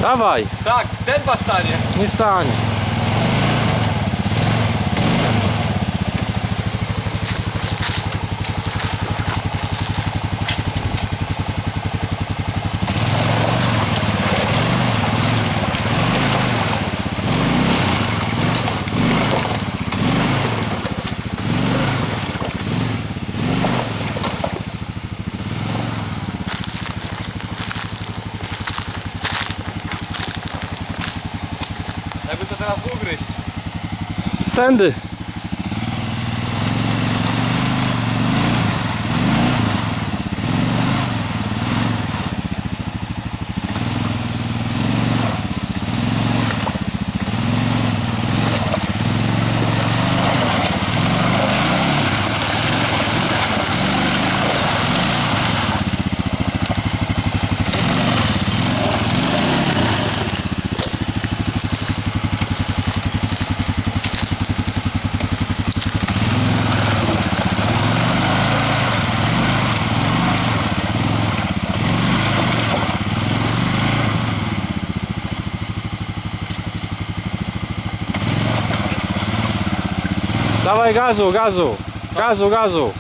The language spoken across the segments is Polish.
Dawaj. Tak, dęba stanie. Nie stanie. Jakby to teraz ugryźć. Tędy. Dawaj gazu, gazu. Gazu, gazu.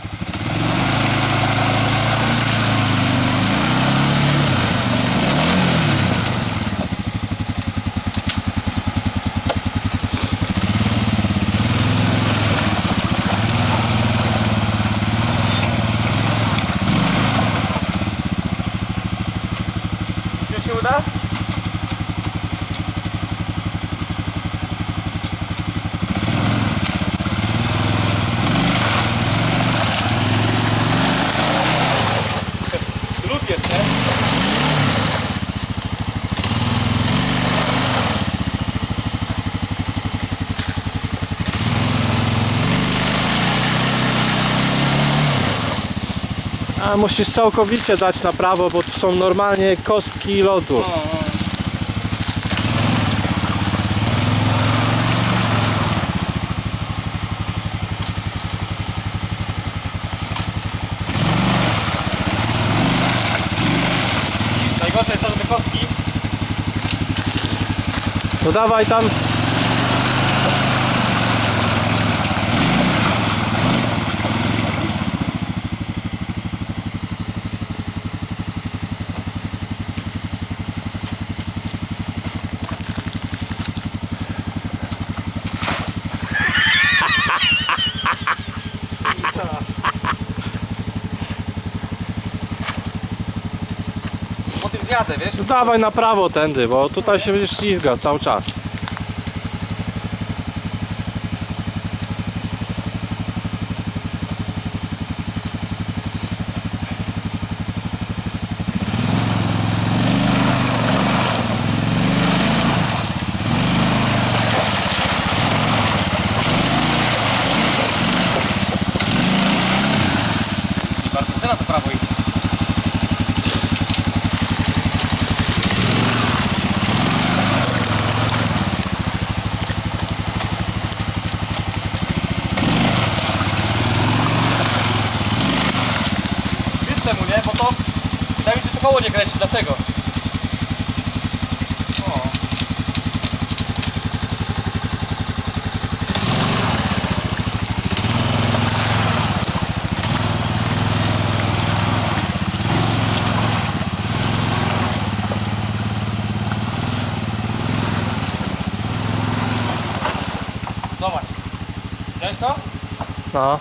Czy się uda? Drut jest, nie? A musisz całkowicie dać na prawo, bo tu są normalnie kostki lodu. Najgorsze jest to, że te kostki. No dawaj tam. Po tym zjadę, wiesz? No dawaj na prawo tędy, bo tutaj się będziesz ślizgał cały czas. Bardzo chcę na to prawo iść. Wiesz czemu, nie? Bo to wydaje mi się, że to koło nie kręci, dlatego. O. Zobacz. Widziałeś to? No.